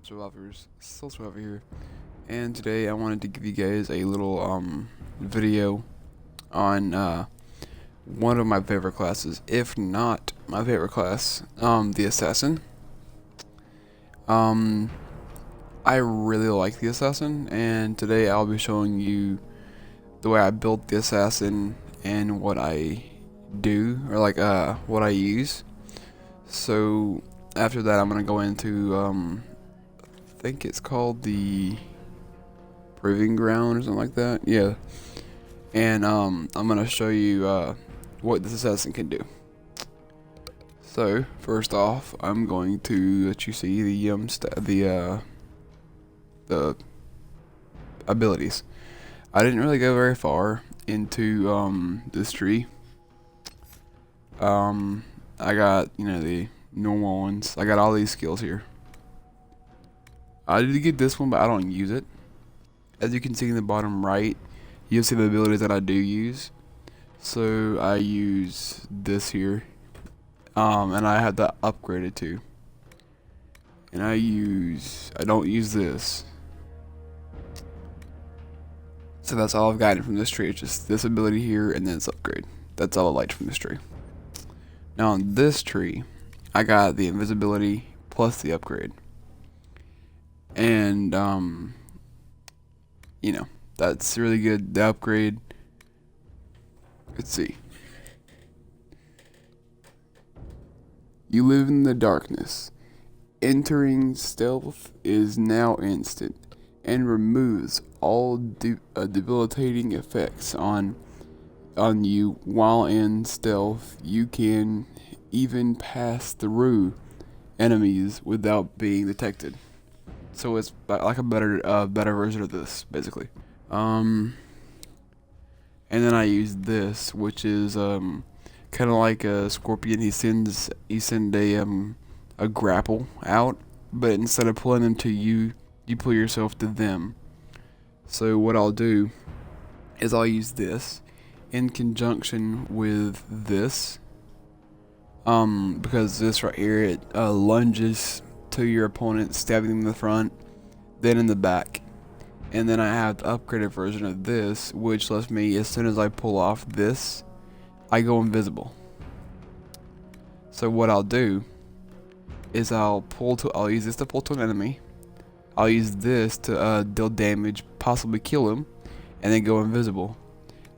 up, survivors? Still Survivor here, and today I wanted to give you guys a little video on one of my favorite classes, if not my favorite class, the Assassin. I really like the Assassin, and today I'll be showing you the way I built the Assassin and what I do, or like what I use. So after that, I'm gonna go into I think it's called the Proving Ground or something like that. Yeah, and I'm gonna show you what this assassin can do. So first off, I'm going to let you see the abilities. I didn't really go very far into this tree. I got, the normal ones. I got all these skills here. I did get this one, but I don't use it. As you can see in the bottom right, you'll see the abilities that I do use. So I use this here, and I have that upgraded too. And I don't use this. So that's all I've gotten from this tree. It's just this ability here, and then it's upgrade. That's all I liked from this tree. Now on this tree, I got the invisibility plus the upgrade. And that's really good. The upgrade, let's see. You live in the darkness. Entering stealth is now instant and removes all debilitating effects on you while in stealth. You can even pass through enemies without being detected. So it's like a better version of this, basically. And then I use this, which is kind of like a scorpion. He sends a grapple out, but instead of pulling them to you, you pull yourself to them. So what I'll do is I'll use this in conjunction with this, because this right here, it lunges to your opponent, stabbing them in the front, then in the back. And then I have the upgraded version of this, which lets me, as soon as I pull off this, I go invisible. So what I'll do is I'll use this to pull to an enemy. I'll use this to deal damage, possibly kill him, and then go invisible.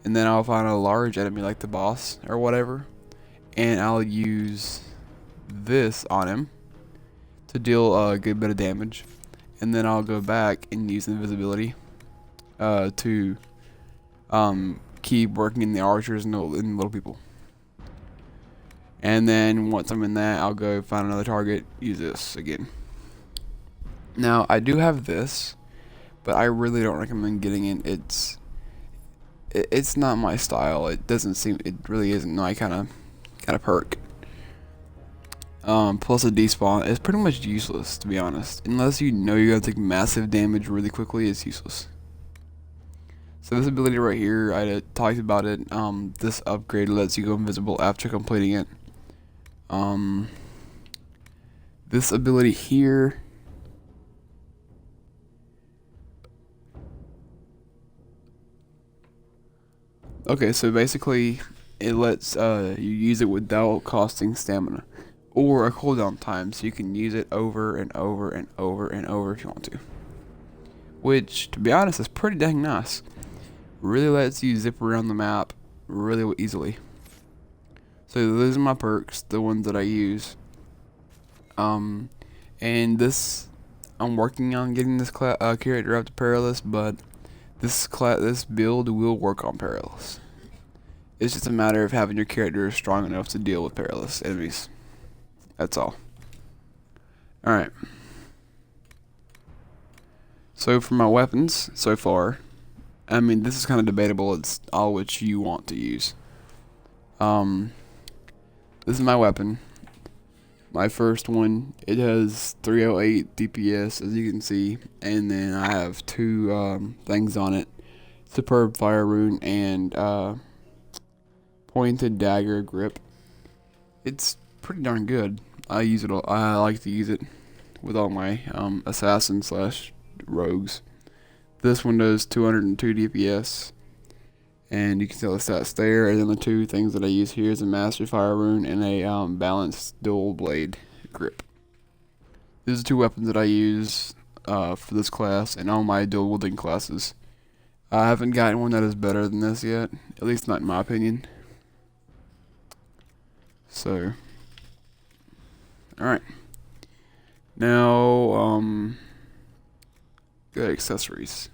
And then I'll find a large enemy like the boss or whatever, and I'll use this on him to deal a good bit of damage, and then I'll go back and use invisibility to keep working in the archers and the little people. And then once I'm in that, I'll go find another target, use this again. Now I do have this, but I really don't recommend getting it. It's not my style. It really isn't my kind of perk. Plus a despawn is pretty much useless, to be honest. Unless you know you're gonna take massive damage really quickly, it's useless. So this ability right here, I talked about it. This upgrade lets you go invisible after completing it. This ability here, okay, so basically it lets you use it without costing stamina or a cooldown time, so you can use it over and over and over and over if you want to. Which, to be honest, is pretty dang nice. Really lets you zip around the map really easily. So those are my perks, the ones that I use. And this, I'm working on getting this character up to Perilous, but this build will work on Perilous. It's just a matter of having your character strong enough to deal with Perilous enemies. That's all. Alright. So for my weapons so far, I mean, this is kind of debatable. It's all which you want to use. This is my weapon. My first one, it has 308 DPS, as you can see, and then I have two things on it: Superb Fire Rune and Pointed Dagger Grip. It's pretty darn good. I like to use it with all my assassin slash rogues. This one does 202 DPS, and you can tell the stats there. And then the two things that I use here is a Master Fire Rune and a balanced dual blade grip. These are two weapons that I use for this class and all my dual wielding classes. I haven't gotten one that is better than this yet, at least not in my opinion. So, alright. Now, good accessories.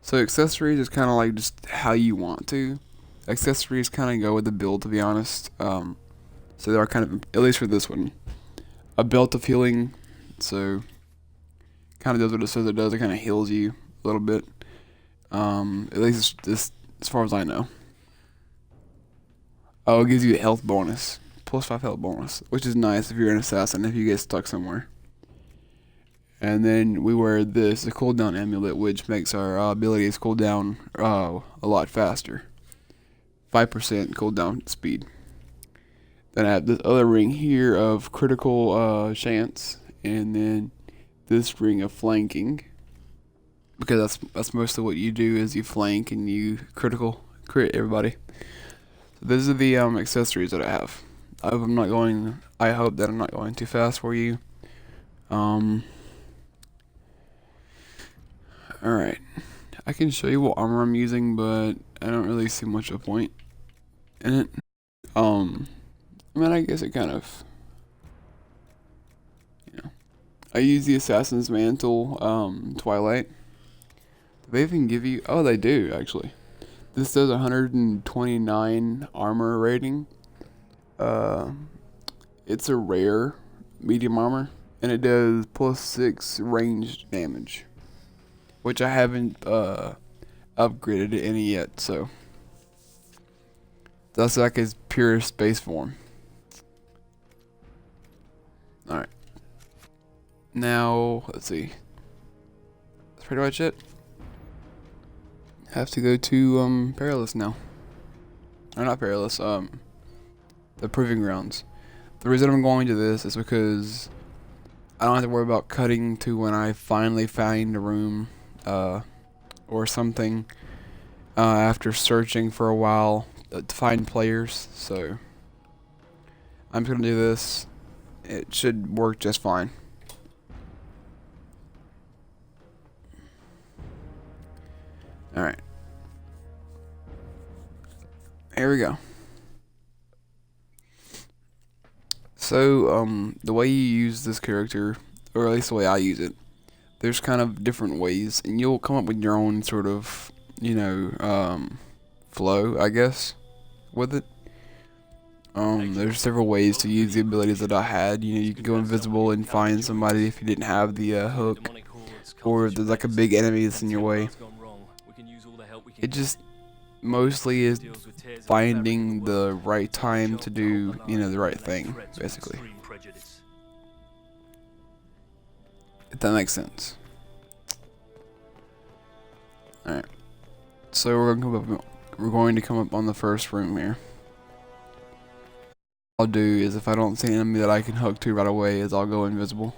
So accessories is kind of like just how you want to. Accessories kind of go with the build, to be honest. So they are kind of, at least for this one, a belt of healing. So kind of does what it says it does. It kind of heals you a little bit. At least this, as far as I know. Oh, it gives you a health bonus. +5 health bonus, which is nice if you're an assassin, if you get stuck somewhere. And then we wear this, a cooldown amulet, which makes our abilities cool down a lot faster. 5% cooldown speed. Then I have this other ring here of critical chance, and then this ring of flanking, because that's mostly what you do is you flank and you crit everybody. So these are the accessories that I have. I hope that I'm not going too fast for you. Alright. I can show you what armor I'm using, but I don't really see much of a point in it. I mean, I guess it kind of, you know. I use the Assassin's Mantle, Twilight. Do they even give you, oh, they do, actually. This does 129 armor rating. It's a rare medium armor, and it does +6 ranged damage, which I haven't upgraded to any yet, so that's like his purest base form. Alright. Now, let's see. That's pretty much it. Have to go to Perilous now. Or not Perilous, the Proving Grounds. The reason I'm going to this is because I don't have to worry about cutting to when I finally find a room or something after searching for a while to find players. So I'm just gonna do this. It should work just fine. Alright. Here we go. So, the way you use this character, or at least the way I use it, there's kind of different ways, and you'll come up with your own sort of, you know, flow, I guess, with it. There's several ways to use the abilities that I had. You know, you can go invisible and find somebody if you didn't have the hook, or if there's like a big enemy that's in your way. It just mostly is finding the right time to do, you know, the right thing, basically. If that makes sense. Alright. So we're going to come up on the first room here. What I'll do is, if I don't see an enemy that I can hook to right away, is I'll go invisible.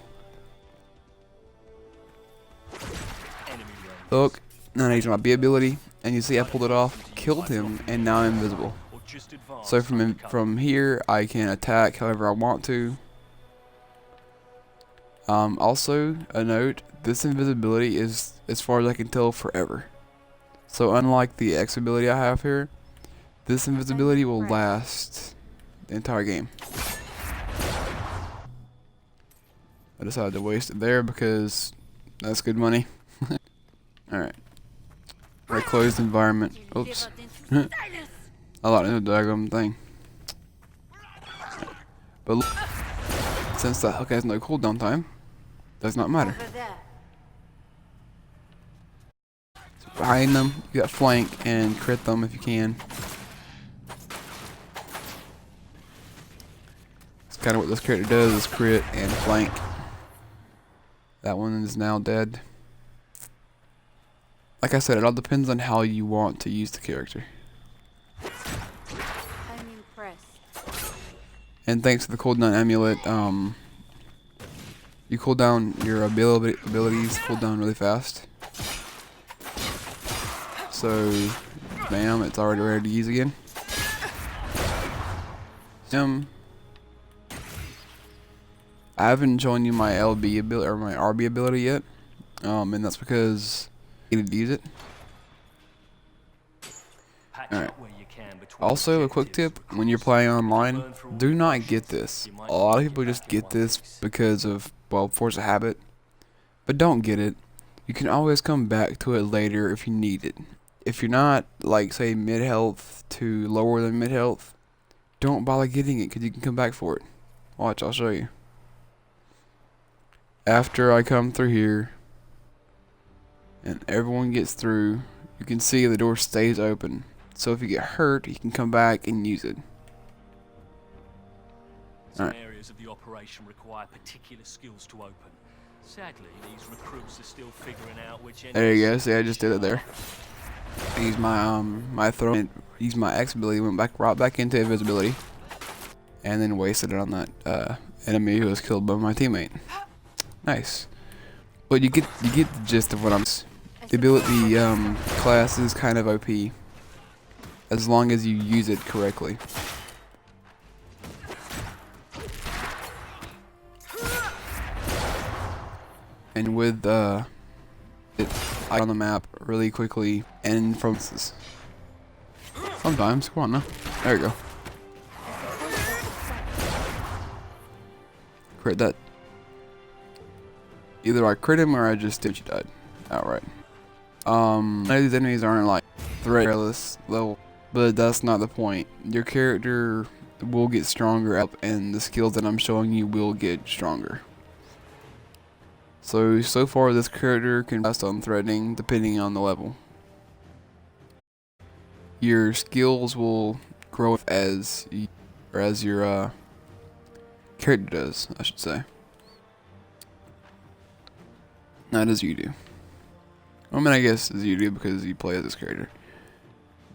Hook. Now I use my B ability, and you see I pulled it off, killed him, and now I'm invisible. So from here I can attack however I want to. Also, a note, this invisibility is, as far as I can tell, forever. So unlike the X ability I have here, this invisibility will last the entire game. I decided to waste it there because that's good money. Alright. Right, closed environment. Oops. I thought it was a daggum thing. But look, since the hook has no cooldown time, does not matter. So behind them, you got flank and crit them if you can. That's kind of what this character does, is crit and flank. That one is now dead. Like I said, it all depends on how you want to use the character. I'm impressed. And thanks to the cooldown amulet, You cool down your abilities cool down really fast. So, bam, it's already ready to use again. I haven't shown you my LB ability or my RB ability yet, and that's because I needed to use it. Alright. Also, a quick tip, when you're playing online, do not get this. A lot of people just get this because of, well, force of habit. But don't get it. You can always come back to it later if you need it. If you're not, like, say, mid-health to lower than mid-health, don't bother getting it because you can come back for it. Watch, I'll show you. After I come through here, and everyone gets through, you can see the door stays open. So if you get hurt, you can come back and use it. Some areas of the operation require particular skills to open. Sadly, these recruits are still figuring out which. There you go. See, I just did it there. I used my my throw and used my X ability, went right back into invisibility, and then wasted it on that enemy who was killed by my teammate. Nice. But you get the gist of what I'm. The ability class is kind of OP. As long as you use it correctly. And with it on the map really quickly and from sometimes, come on now. There you go. Crit that. Either I crit him or I just did. She died outright. None of these enemies aren't like threatless level. But that's not the point. Your character will get stronger up and the skills that I'm showing you will get stronger. So far this character can cast unthreatening depending on the level. Your skills will grow as your character does, I should say. Not as you do. I mean, I guess as you do because you play as this character.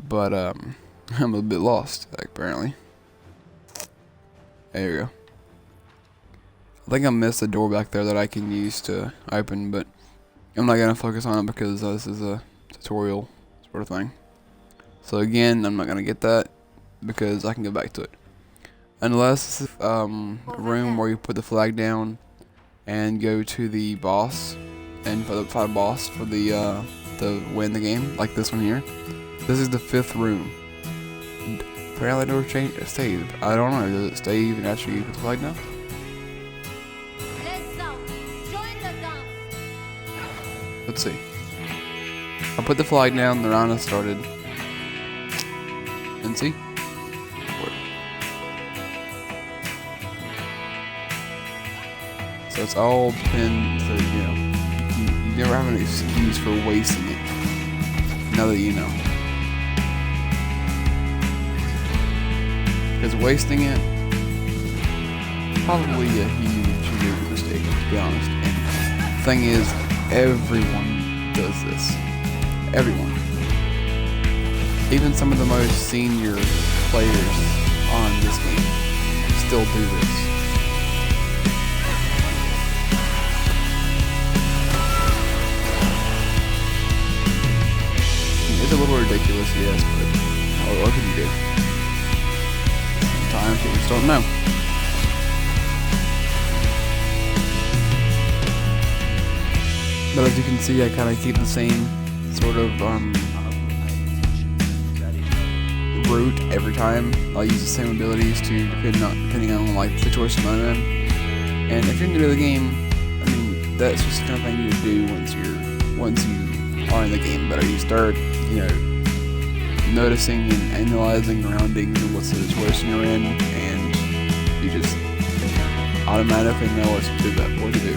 But I'm a bit lost, apparently. There you go. I think I missed a door back there that I can use to open, but I'm not gonna focus on it because this is a tutorial sort of thing. So again, I'm not gonna get that because I can go back to it. Unless it's a room where you put the flag down and go to the boss and fight a boss for the to win the game, like this one here. This is the 5th room. Apparently the door stays. I don't know, does it stay even after you put the flag down? Let's see. I put the flag down, the round has started. And see? So it's all pinned to, you know, you never have an excuse for wasting it. Now that you know. Because wasting it, probably a huge mistake, to be honest. And the thing is, everyone does this. Everyone. Even some of the most senior players on this game still do this. It's a little ridiculous, yes, but what can you do? Sometimes you just don't know. But as you can see, I kind of keep the same sort of route every time. I'll use the same abilities to depending on like the situation I'm in. And if you're new to the game, I mean that's just the kind of thing you do once you are in the game. But you start, you know, noticing and analyzing surroundings and what situation you're in, and you just automatically know what to do.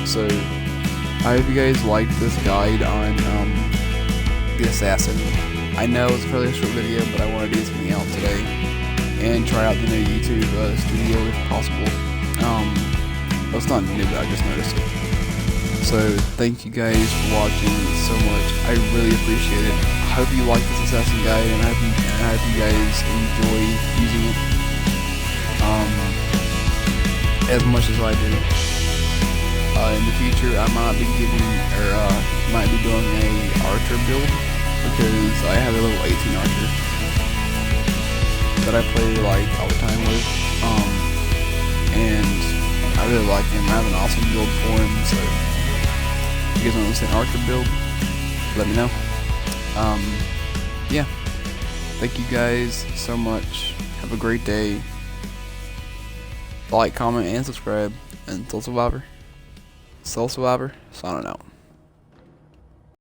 So I hope you guys liked this guide on the Assassin. I know it's a fairly short video, but I wanted to get something out today and try out the new YouTube studio if possible. Well, it's not new, but I just noticed it. So thank you guys for watching so much. I really appreciate it. I hope you like this Assassin guide, and I hope you guys enjoy using it as much as I do. In the future, I might be might be doing a archer build, because I have a level 18 archer that I play like all the time with, and I really like him. I have an awesome build for him, so if you guys want to see an archer build, let me know. Yeah, thank you guys so much. Have a great day. Like, comment, and subscribe. And Soul Survivor, signing out.